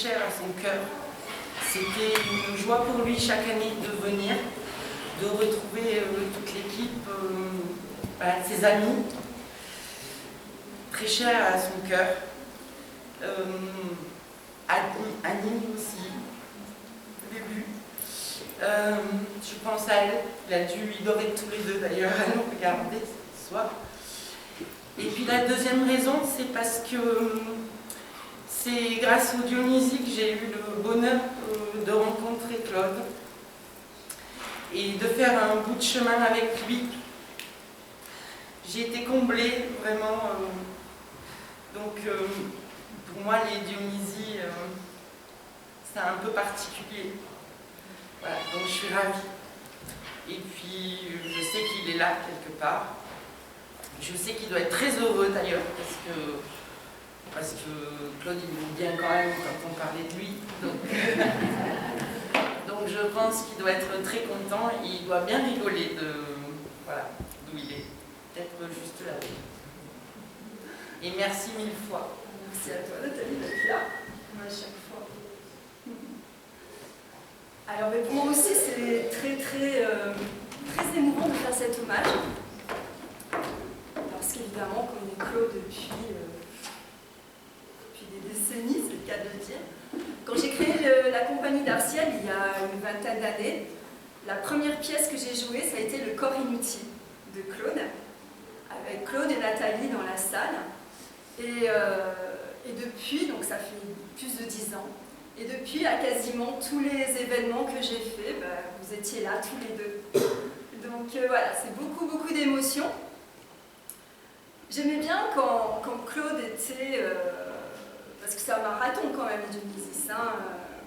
cher à son cœur. C'était une joie pour lui chaque année de venir, de retrouver toute l'équipe, ses amis, très cher à son cœur. Annie aussi, au début. Je pense à elle, il aurait tous les deux d'ailleurs à nous regarder ce soir. Et puis la deuxième raison, c'est parce que c'est grâce au Dionysie que j'ai eu le bonheur de rencontrer Claude et de faire un bout de chemin avec lui. J'ai été comblée, vraiment. Donc, pour moi, les Dionysies, c'est un peu particulier. Voilà, donc je suis ravie. Et puis, je sais qu'il est là quelque part. Je sais qu'il doit être très heureux d'ailleurs, parce que Claude, il aime bien quand même quand on parlait de lui. Donc je pense qu'il doit être très content et il doit bien rigoler voilà, d'où il est. Peut-être juste là. Et merci mille fois. Merci à toi, Nathalie, d'être là, à chaque fois. Alors, mais pour moi aussi, c'est très émouvant de faire cet hommage. Parce qu'évidemment, comme on est Claude depuis des décennies, c'est le cas de le dire. Quand j'ai créé la compagnie d'Arciel, il y a une vingtaine d'années, la première pièce que j'ai jouée, ça a été Le corps inutile de Claude, avec Claude et Nathalie dans la salle. Et depuis, donc ça fait plus de 10 ans, et depuis, à quasiment tous les événements que j'ai faits, vous étiez là tous les deux. Donc voilà, c'est beaucoup d'émotions. J'aimais bien quand Claude était, parce que c'est un marathon quand même, Dionysie,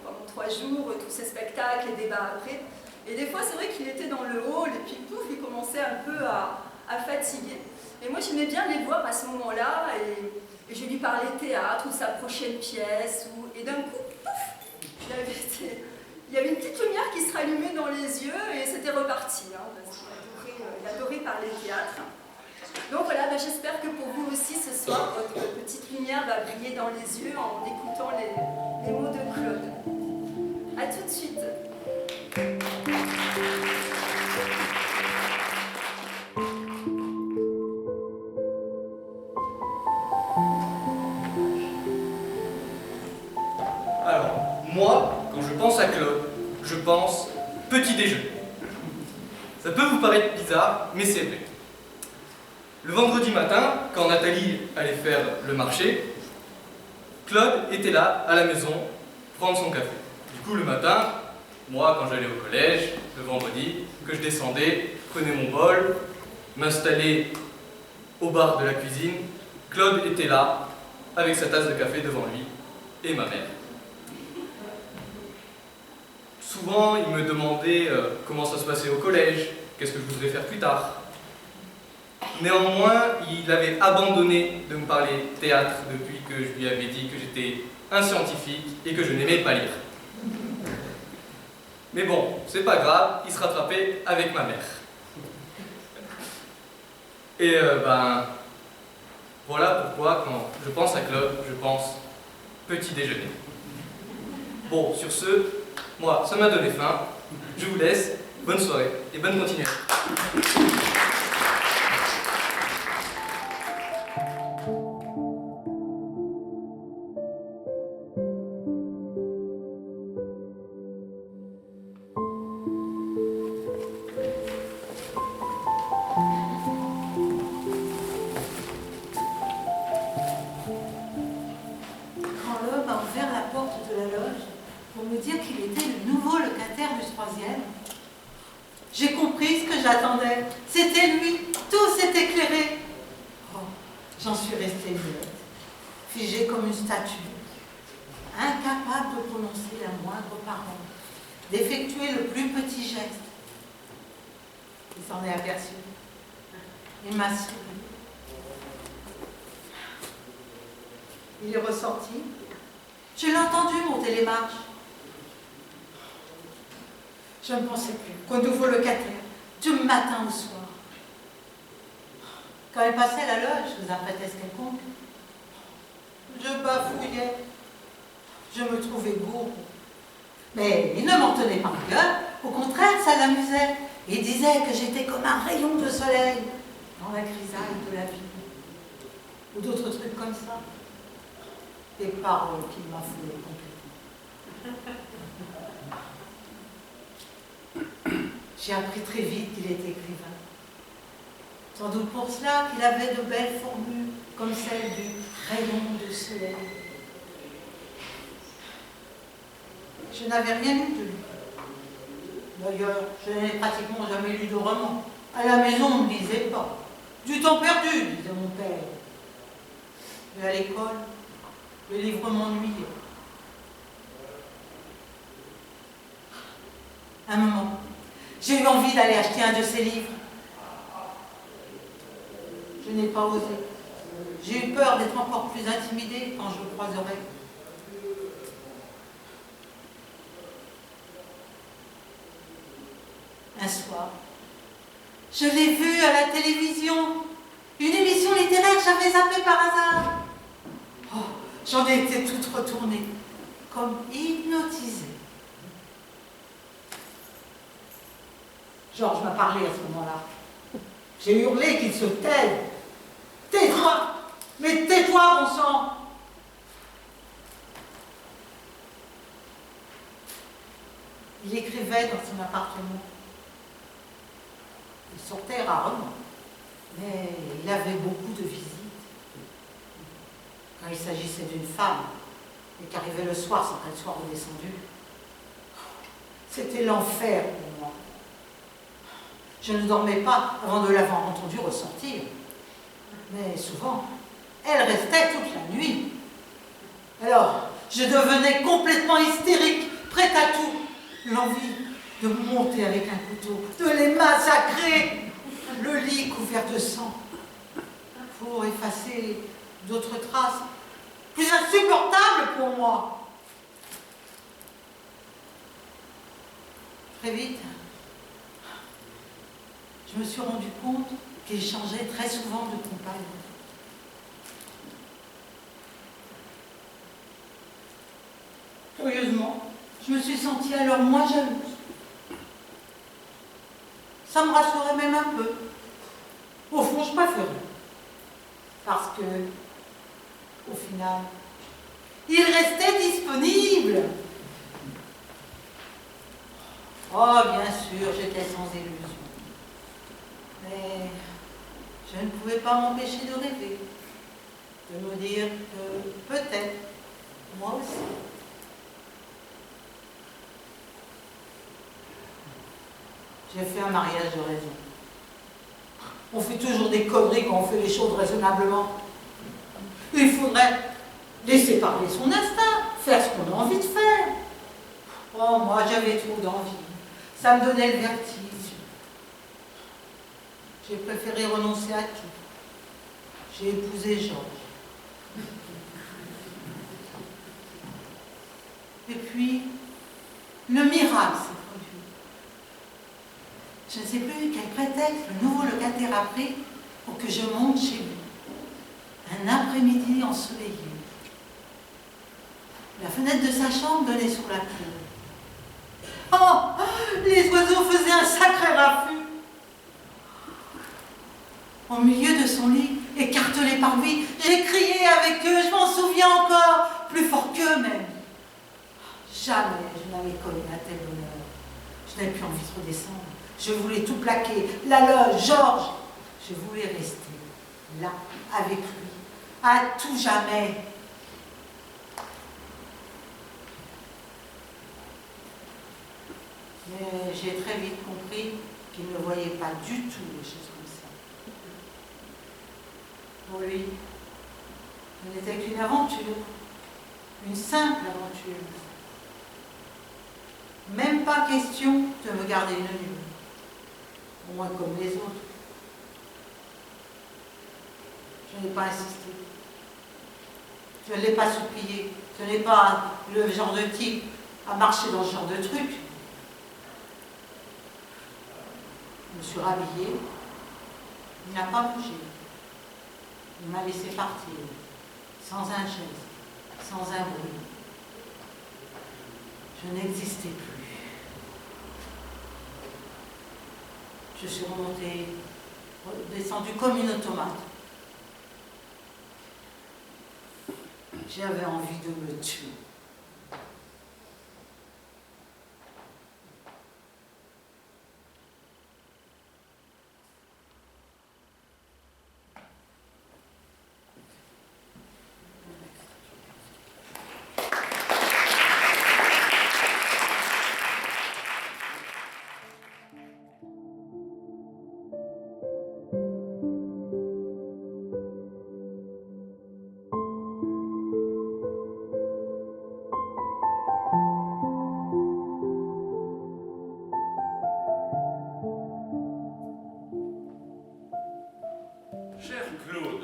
pendant 3 jours, tous ces spectacles, les débats après. Et des fois, c'est vrai qu'il était dans le hall, et puis pouf, il commençait un peu à fatiguer. Et moi, j'aimais bien les voir à ce moment-là, et je lui parlais théâtre, ou sa prochaine pièce, et d'un coup, pouf, il y avait une petite lumière qui se rallumait dans les yeux, et c'était reparti, parce qu'il adorait parler théâtre. Donc voilà, j'espère que pour vous aussi ce soir, votre petite lumière va briller dans les yeux en écoutant les mots de Claude. A tout de suite. Alors, moi, quand je pense à Claude, je pense petit déjeuner. Ça peut vous paraître bizarre, mais c'est vrai. Le vendredi matin, quand Nathalie allait faire le marché, Claude était là, à la maison, prendre son café. Du coup, le matin, moi, quand j'allais au collège, le vendredi, que je descendais, prenais mon bol, m'installais au bar de la cuisine, Claude était là, avec sa tasse de café devant lui, et ma mère. Souvent, il me demandait comment ça se passait au collège, qu'est-ce que je voudrais faire plus tard. Néanmoins, il avait abandonné de me parler théâtre depuis que je lui avais dit que j'étais un scientifique et que je n'aimais pas lire. Mais bon, c'est pas grave, il se rattrapait avec ma mère. Et voilà pourquoi quand je pense à Claude, je pense petit déjeuner. Bon, sur ce, moi, ça m'a donné faim. Je vous laisse. Bonne soirée et bonne continuation. J'ai compris ce que j'attendais. C'était lui. Tout s'est éclairé. Oh, j'en suis restée muette, figée comme une statue, incapable de prononcer la moindre parole, d'effectuer le plus petit geste. Il s'en est aperçu. Il m'a souri. Il est ressorti. Je l'ai entendu monter les marches. Je ne pensais plus qu'on ouvre le locataire, du matin au soir. Quand elle passait à la loge, sous un prétexte quelconque, je bafouillais. je me trouvais gourd. Mais il ne m'en tenait pas rigueur. Au contraire, ça l'amusait. Il disait que j'étais comme un rayon de soleil dans la grisaille de la vie. Ou d'autres trucs comme ça. Des paroles qui m'affoulaient complètement. J'ai appris très vite qu'il était écrivain. Sans doute pour cela qu'il avait de belles formules, comme celle du rayon de soleil. Je n'avais rien lu de lui. D'ailleurs, je n'ai pratiquement jamais lu de roman. À la maison, on ne lisait pas. Du temps perdu, disait mon père. Mais à l'école, le livre m'ennuyait. Un moment, j'ai eu envie d'aller acheter un de ses livres. Je n'ai pas osé. J'ai eu peur d'être encore plus intimidée quand je le croiserai. Un soir, je l'ai vu à la télévision. Une émission littéraire, j'avais zappé par hasard. Oh, j'en ai été toute retournée, comme hypnotisée. Georges m'a parlé à ce moment-là. J'ai hurlé qu'il se taise. Tais-toi! Mais tais-toi, bon sang! Il écrivait dans son appartement. Il sortait rarement, mais il avait beaucoup de visites. Quand il s'agissait d'une femme, et qui arrivait le soir sans qu'elle soit redescendue, c'était l'enfer pour moi. Je ne dormais pas avant de l'avoir entendue ressortir. Mais souvent, elle restait toute la nuit. Alors, je devenais complètement hystérique, prête à tout. L'envie de monter avec un couteau, de les massacrer, le lit couvert de sang, pour effacer d'autres traces plus insupportables pour moi. Très vite, je me suis rendu compte qu'il changeait très souvent de compagne. Curieusement, je me suis sentie alors moins jalouse. Ça me rassurait même un peu. Au fond, je préférais. Parce que, au final, il restait disponible. Oh, bien sûr, j'étais sans illusion. Mais je ne pouvais pas m'empêcher de rêver. De me dire que peut-être, moi aussi. J'ai fait un mariage de raison. On fait toujours des conneries quand on fait les choses raisonnablement. Il faudrait laisser parler son instinct, faire ce qu'on a envie de faire. Oh, moi, j'avais trop d'envie. Ça me donnait le vertige. J'ai préféré renoncer à tout. J'ai épousé Georges. Et puis, le miracle s'est produit. Je ne sais plus quel prétexte le nouveau locataire a pris pour que je monte chez lui. Un après-midi ensoleillé. La fenêtre de sa chambre donnait sur la cour. Oh, les oiseaux faisaient un sacré raffut. Au milieu de son lit, écartelé par lui, j'ai crié avec eux, je m'en souviens encore, plus fort qu'eux même. Jamais je n'avais connu un tel bonheur. Je n'avais plus envie de redescendre. Je voulais tout plaquer, la loge, Georges. Je voulais rester là, avec lui, à tout jamais. Mais j'ai très vite compris qu'il ne voyait pas du tout les choses comme ça. Pour lui, ce n'était qu'une aventure, une simple aventure. Même pas question de me garder une nuit, au moins comme les autres. Je n'ai pas insisté. Je ne l'ai pas supplié. Ce n'est pas le genre de type à marcher dans ce genre de truc. Je me suis rhabillée. Il n'a pas bougé. Il m'a laissé partir, sans un geste, sans un bruit. Je n'existais plus. Je suis remontée, descendue comme une automate. J'avais envie de me tuer. Cher Claude,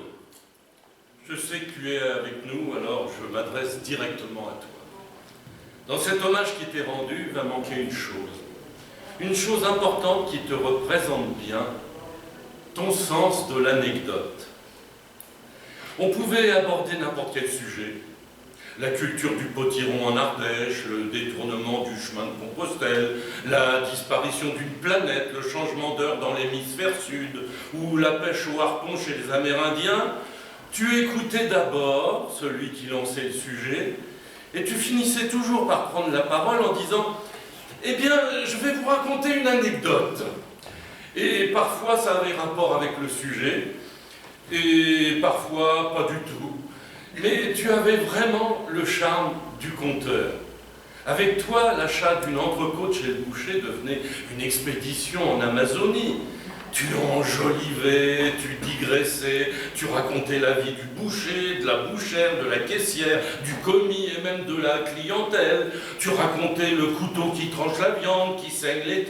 je sais que tu es avec nous, alors je m'adresse directement à toi. Dans cet hommage qui t'est rendu, va manquer une chose importante qui te représente bien, ton sens de l'anecdote. On pouvait aborder n'importe quel sujet, la culture du potiron en Ardèche, le détournement du chemin de Compostelle, la disparition d'une planète, le changement d'heure dans l'hémisphère sud, ou la pêche au harpon chez les Amérindiens. Tu écoutais d'abord celui qui lançait le sujet, et tu finissais toujours par prendre la parole en disant « Eh bien, je vais vous raconter une anecdote ». Et parfois ça avait rapport avec le sujet, et parfois pas du tout. Mais tu avais vraiment le charme du conteur. Avec toi, l'achat d'une entrecôte chez le boucher devenait une expédition en Amazonie. Tu enjolivais, tu digressais, tu racontais la vie du boucher, de la bouchère, de la caissière, du commis et même de la clientèle. Tu racontais le couteau qui tranche la viande, qui saigne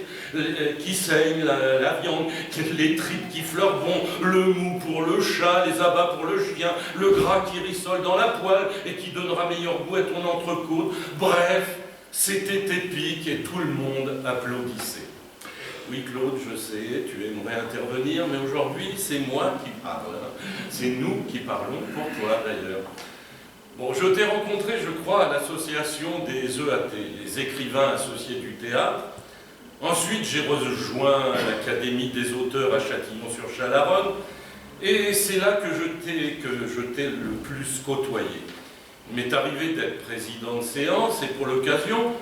la viande, les tripes qui fleurent le mou pour le chat, les abats pour le chien, le gras qui rissole dans la poêle et qui donnera meilleur goût à ton entrecôte. Bref, c'était épique et tout le monde applaudissait. Oui, Claude, je sais, tu aimerais intervenir, mais aujourd'hui, c'est moi qui parle. C'est nous qui parlons pour toi, d'ailleurs. Bon, je t'ai rencontré, je crois, à l'association des EAT, les écrivains associés du théâtre. Ensuite, j'ai rejoint l'Académie des auteurs à Châtillon-sur-Chalaronne, et c'est là que je t'ai le plus côtoyé. Il m'est arrivé d'être président de séance, et pour l'occasion,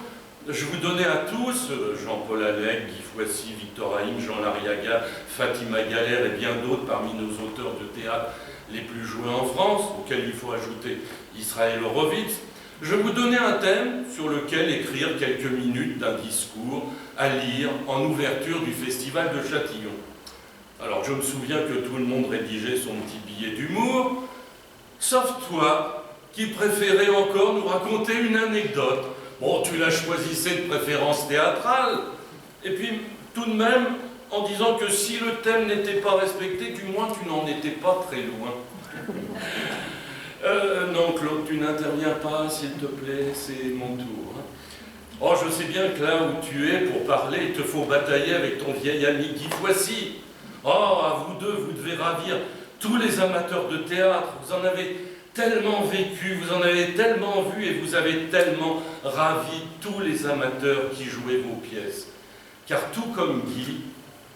je vous donnais à tous, Jean-Paul Allègre, Guy Foissy, Victor Haïm, Jean Lariaga, Fatima Galère et bien d'autres parmi nos auteurs de théâtre les plus joués en France, auxquels il faut ajouter Israël Horowitz, je vous donnais un thème sur lequel écrire quelques minutes d'un discours à lire en ouverture du festival de Châtillon. Alors je me souviens que tout le monde rédigeait son petit billet d'humour, sauf toi, qui préférais encore nous raconter une anecdote. Bon, tu la choisissais de préférence théâtrale, et puis tout de même en disant que si le thème n'était pas respecté, du moins tu n'en étais pas très loin. Non, Claude, tu n'interviens pas, s'il te plaît, c'est mon tour. Oh, je sais bien que là où tu es pour parler, il te faut batailler avec ton vieil ami Guy Foissy. Oh, à vous deux, vous devez ravir tous les amateurs de théâtre. Vous en avez tellement vécu, vous en avez tellement vu et vous avez tellement ravi tous les amateurs qui jouaient vos pièces. Car tout comme Guy,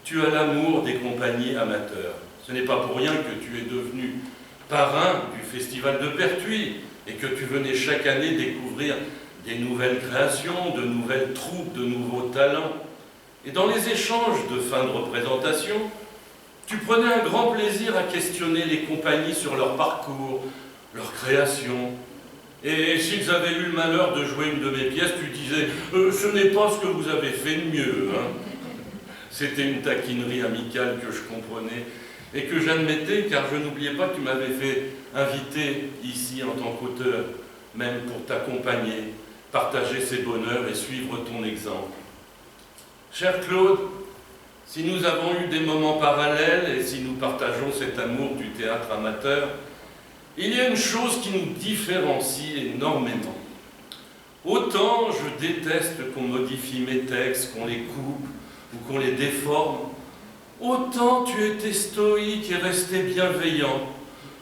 tu as l'amour des compagnies amateurs. Ce n'est pas pour rien que tu es devenu parrain du festival de Pertuis et que tu venais chaque année découvrir des nouvelles créations, de nouvelles troupes, de nouveaux talents. Et dans les échanges de fin de représentation, tu prenais un grand plaisir à questionner les compagnies sur leur parcours, leur création. Et s'ils avaient eu le malheur de jouer une de mes pièces, tu disais « ce n'est pas ce que vous avez fait de mieux hein. ». C'était une taquinerie amicale que je comprenais et que j'admettais, car je n'oubliais pas que tu m'avais fait inviter ici en tant qu'auteur, même pour t'accompagner, partager ses bonheurs et suivre ton exemple. Cher Claude, si nous avons eu des moments parallèles et si nous partageons cet amour du théâtre amateur, il y a une chose qui nous différencie énormément. Autant je déteste qu'on modifie mes textes, qu'on les coupe ou qu'on les déforme, autant tu étais stoïque et resté bienveillant.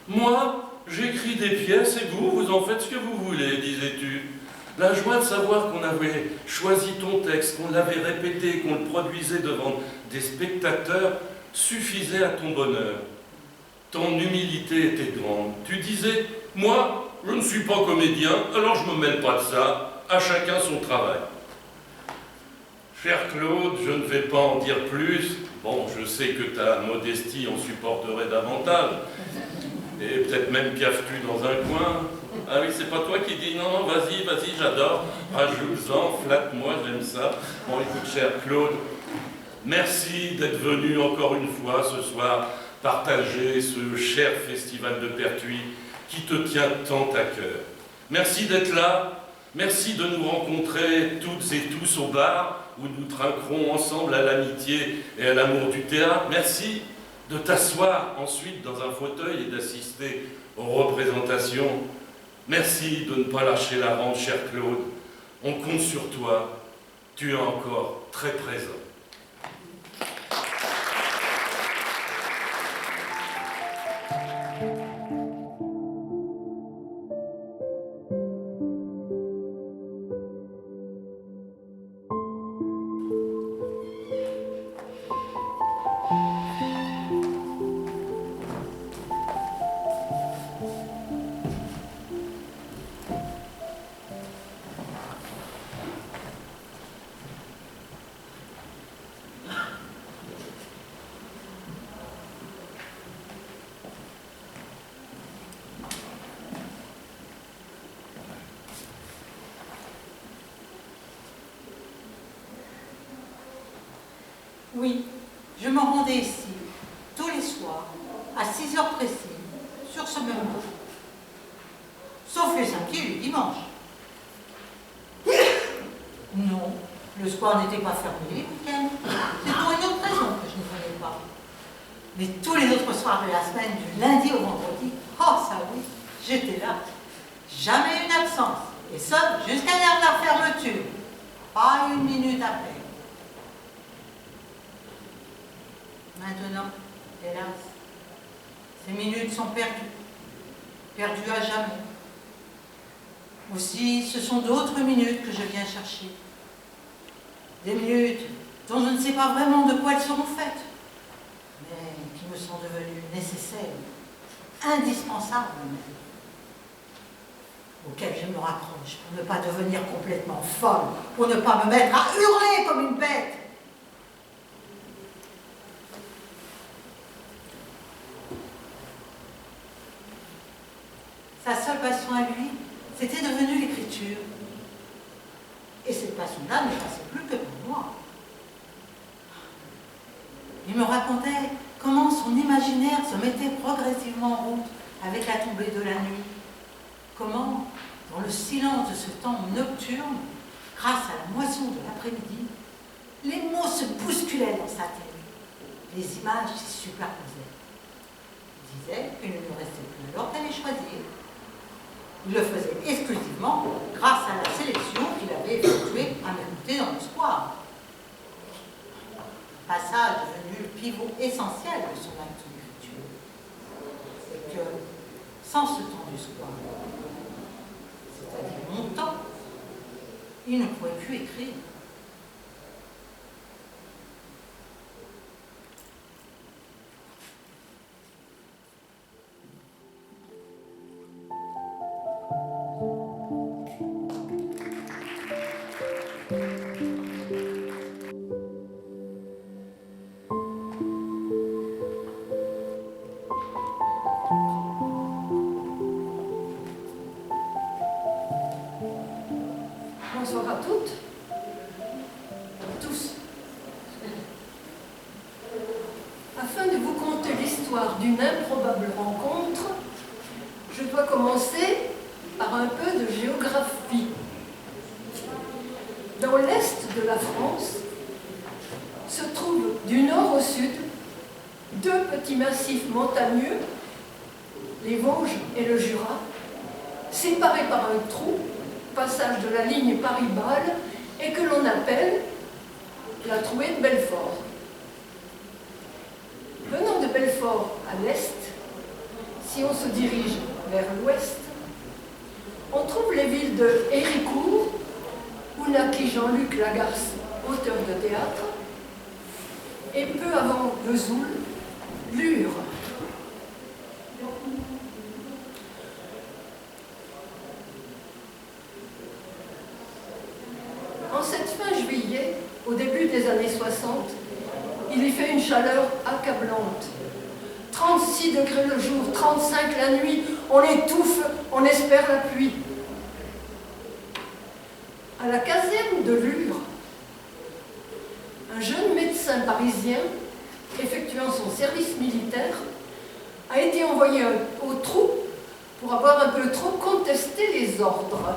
Moi, j'écris des pièces et vous en faites ce que vous voulez, disais-tu. La joie de savoir qu'on avait choisi ton texte, qu'on l'avait répété, qu'on le produisait devant des spectateurs, suffisait à ton bonheur. Ton humilité était grande. Tu disais, moi, je ne suis pas comédien, alors je ne me mêle pas de ça, à chacun son travail. Cher Claude, je ne vais pas en dire plus. Bon, je sais que ta modestie en supporterait davantage. Et peut-être même caves-tu dans un coin. Ah oui, c'est pas toi qui dis non, vas-y, vas-y, j'adore. Rajoute-en, flatte-moi, j'aime ça. Bon, écoute, cher Claude, merci d'être venu encore une fois ce soir partager ce cher festival de Pertuis qui te tient tant à cœur. Merci d'être là. Merci de nous rencontrer toutes et tous au bar où nous trinquerons ensemble à l'amitié et à l'amour du théâtre. Merci de t'asseoir ensuite dans un fauteuil et d'assister aux représentations. Merci de ne pas lâcher la rampe, cher Claude. On compte sur toi. Tu es encore très présent. Oui, je me rendais ici, tous les soirs, à 6 heures précises, sur ce même banc. Sauf les samedis et les dimanches. Non, le soir n'était pas fermé les week-ends. C'est pour une autre raison que je ne venais pas. Mais tous les autres soirs de la semaine, du lundi au vendredi, oh ça oui, j'étais là. Jamais une absence. Et ça, jusqu'à l'heure de la fermeture. Pas une minute après. Maintenant, hélas, ces minutes sont perdues. Perdues à jamais. Aussi, ce sont d'autres minutes que je viens chercher. Des minutes dont je ne sais pas vraiment de quoi elles seront faites, mais qui me sont devenues nécessaires, indispensables même, auxquelles je me raccroche pour ne pas devenir complètement folle, pour ne pas me mettre à hurler comme une bête. Sa seule passion à lui, c'était devenu l'écriture. Et cette passion-là ne passait plus que pour moi. Il me racontait comment son imaginaire se mettait progressivement en route avec la tombée de la nuit. Comment, dans le silence de ce temps nocturne, grâce à la moisson de l'après-midi, les mots se bousculaient dans sa tête. Les images s'y superposaient. Il disait qu'il ne lui restait plus alors qu'à les choisir. Il le faisait exclusivement grâce à la sélection qu'il avait effectuée à m'écouter dans le square. Passage devenu le pivot essentiel de son acte d'écriture. C'est que, sans ce temps du square, c'est-à-dire mon temps, il ne pouvait plus écrire. Bonsoir à toutes. Tous. Afin de vous conter l'histoire d'une improbable rencontre, je dois commencer par un peu de géographie. Dans l'est de la France se trouvent du nord au sud deux petits massifs montagneux, les Vosges et le Jura, séparés par un trou, passage de la ligne Paris-Bâle, et que l'on appelle la trouée de Belfort. Venant de Belfort à l'est, si on se dirige vers l'ouest, On trouve les villes de Héricourt, où naquit Jean-Luc Lagarce, auteur de théâtre, et peu avant Vesoul, Lure. En cette fin juillet, au début des années 60, il y fait une chaleur accablante. 36 degrés le jour, 35 la nuit, on étouffe, on espère la pluie. À la caserne de Lure, un jeune médecin parisien, effectuant son service militaire, a été envoyé aux troupes pour avoir un peu trop contesté les ordres.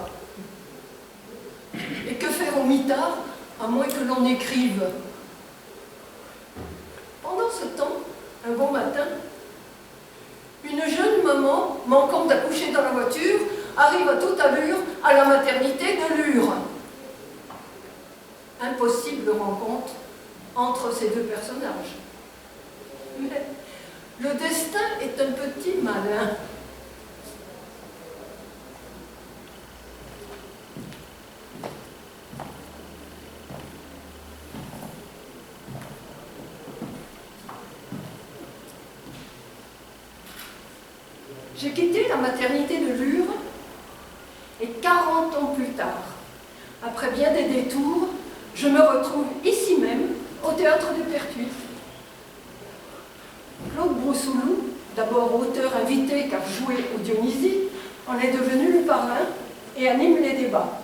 Et que faire au mitard, à moins que l'on écrive? Pendant ce temps, un bon matin, une jeune maman, manquant d'accoucher dans la voiture, arrive à toute allure à la maternité de Lure. Impossible rencontre entre ces deux personnages. Mais le destin est un petit malin. J'ai quitté la maternité de Lure et 40 ans plus tard, après bien des détours, je me retrouve ici même, au théâtre de Pertuis. Claude Broussoulou, d'abord auteur invité car joué au Dionysie, en est devenu le parrain et anime les débats.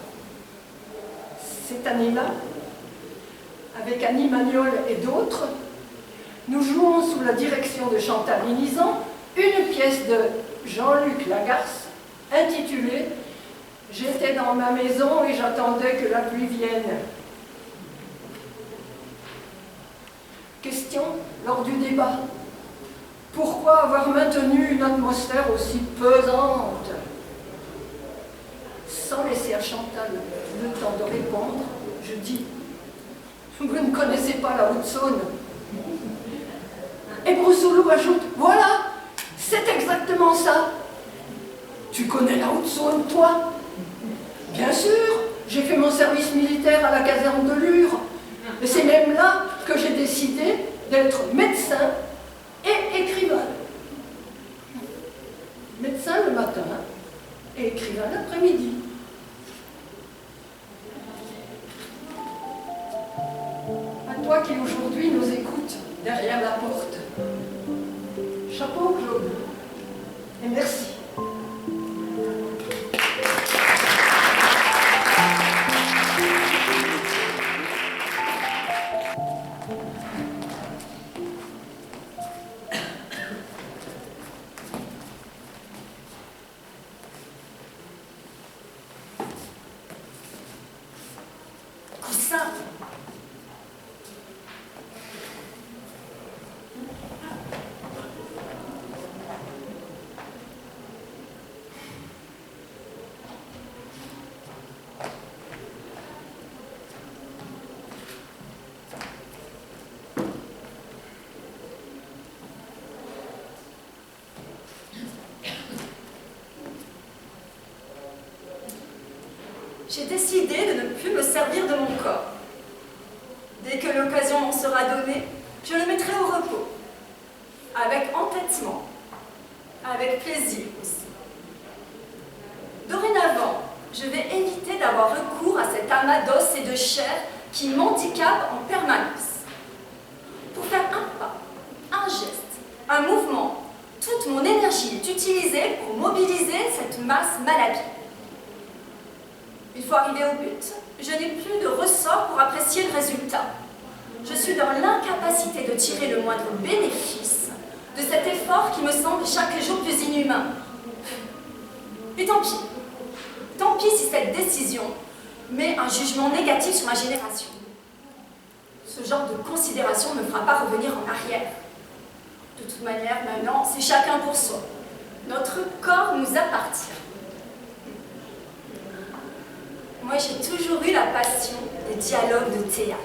Cette année-là, avec Annie Magnol et d'autres, nous jouons sous la direction de Chantal Linizan une pièce de Jean-Luc Lagarce intitulée « J'étais dans ma maison et j'attendais que la pluie vienne ». Question lors du débat. Pourquoi avoir maintenu une atmosphère aussi pesante? Sans laisser à Chantal le temps de répondre, je dis « Vous ne connaissez pas la Haute-Saône ». Et Broussoulou ajoute « Voilà, c'est exactement ça. Tu connais la Haute-Saône, toi? Bien sûr, j'ai fait mon service militaire à la caserne de Lure. Et c'est même là que j'ai décidé d'être médecin et écrivain. Médecin le matin et écrivain l'après-midi. À toi qui aujourd'hui nous écoutes derrière la porte. Chapeau, Claude. Et merci. J'ai décidé de ne plus me servir de mon corps. Dès que l'occasion m'en sera donnée, je le mettrai au repos, avec entêtement, avec plaisir aussi. Dorénavant, je vais éviter d'avoir recours à cet amas d'os et de chair qui m'handicape en permanence. Pour faire un pas, un geste, un mouvement, toute mon énergie est utilisée pour mobiliser cette masse malhabile. Une fois arrivé au but, je n'ai plus de ressort pour apprécier le résultat. Je suis dans l'incapacité de tirer le moindre bénéfice de cet effort qui me semble chaque jour plus inhumain. Et tant pis. Tant pis si cette décision met un jugement négatif sur ma génération. Ce genre de considération ne me fera pas revenir en arrière. De toute manière, maintenant, c'est chacun pour soi. Notre corps nous appartient. Moi, j'ai toujours eu la passion des dialogues de théâtre.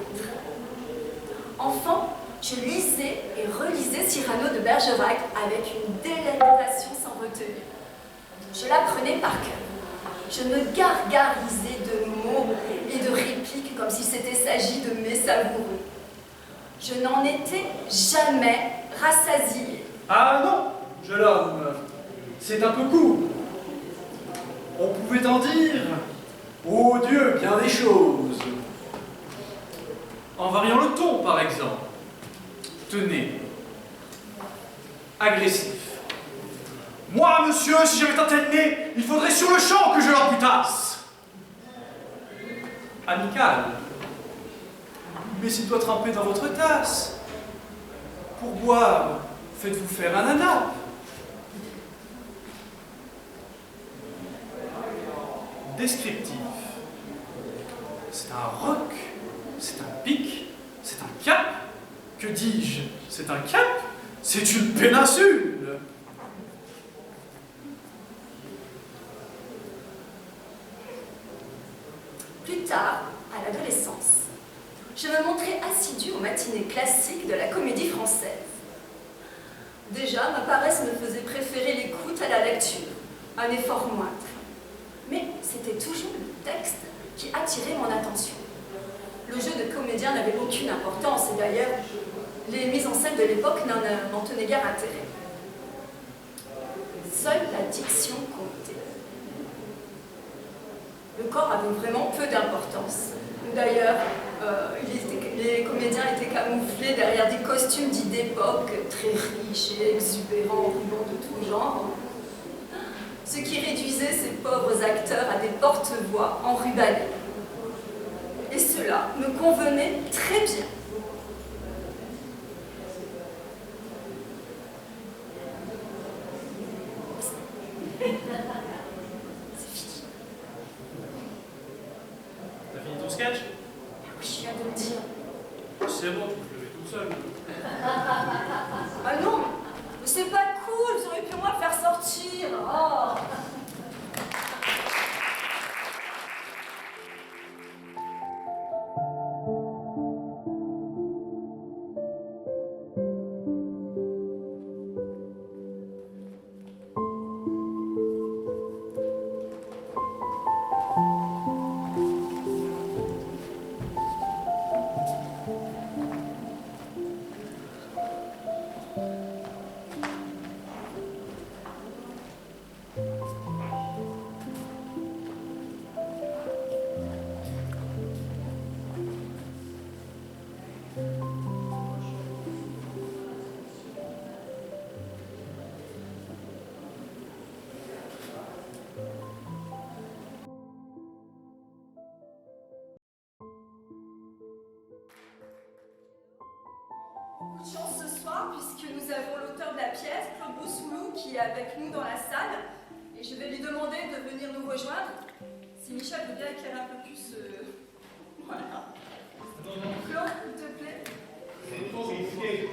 Enfant, je lisais et relisais Cyrano de Bergerac avec une délectation sans retenue. Je l'apprenais par cœur. Je me gargarisais de mots et de répliques comme s'il s'était s'agi de mes savoureux. Je n'en étais jamais rassasiée. Ah non, jeune homme, c'est un peu court. On pouvait en dire, ô Dieu, bien des choses. En variant le ton, par exemple. Tenez, agressif. Moi, monsieur, si j'avais un tel nez, il faudrait sur le champ que je leur butasse. Amical. Mais s'il doit tremper dans votre tasse. Pour boire, faites-vous faire un ananas. Descriptif. C'est un roc, c'est un pic, c'est un cap. Que dis-je? C'est un cap? C'est une péninsule. Plus tard, à l'adolescence, je me montrais assidue aux matinées classiques de la comédie française. Déjà, ma paresse me faisait préférer l'écoute à la lecture, un effort moindre. Mais c'était toujours le texte qui attirait mon attention. Le jeu de comédien n'avait aucune importance, et d'ailleurs, les mises en scène de l'époque n'en tenaient guère intérêt. Seule la diction comptait. Le corps avait vraiment peu d'importance. D'ailleurs, les comédiens étaient camouflés derrière des costumes dits d'époque, très riches et exubérants, rubans de tout genre, ce qui réduisait ces pauvres acteurs à des porte-voix enrubanés. Et cela me convenait très bien. T'as fini ton sketch? Oui, je viens de le dire. C'est bon, tu peux le lever tout seul. Ah non, mais c'est pas cool, vous auriez pu moi le faire sortir. Oh. Beaucoup de chance ce soir puisque nous avons l'auteur de la pièce, Claude Boussoulou, qui est avec nous dans la salle. Et je vais lui demander de venir nous rejoindre. Si Michel veut bien éclairer un peu plus... Voilà. Claude, s'il te plaît. C'est trop risqué.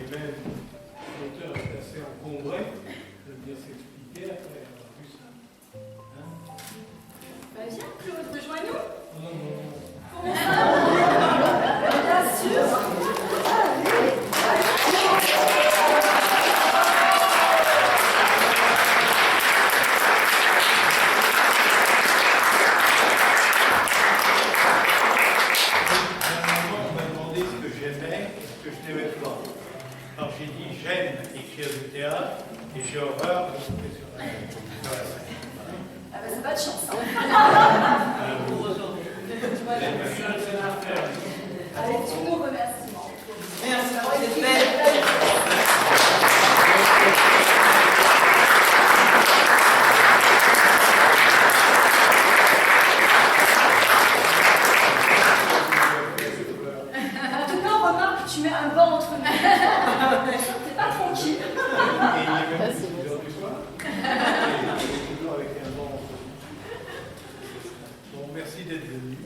Et même, l'auteur est assez encombré de bien s'expliquer après avoir vu ça. Hein? Bah viens, Claude, rejoins-nous. Non, non, non. Comment ça? Bien sûr. On m'a demandé ce que j'aimais et ce que je n'aimais pas. Alors j'ai dit j'aime écrire du théâtre et j'ai horreur de monter sur la scène. Ah bah c'est pas de chance. Hein. Avec tous nos remerciements. Merci pour cette belle. En tout cas, remarque que tu mets un banc entre nous. T'es pas tranquille. Et il est même 6 heures du soir. Et toujours avec un banc entre nous. Bon, merci d'être venu.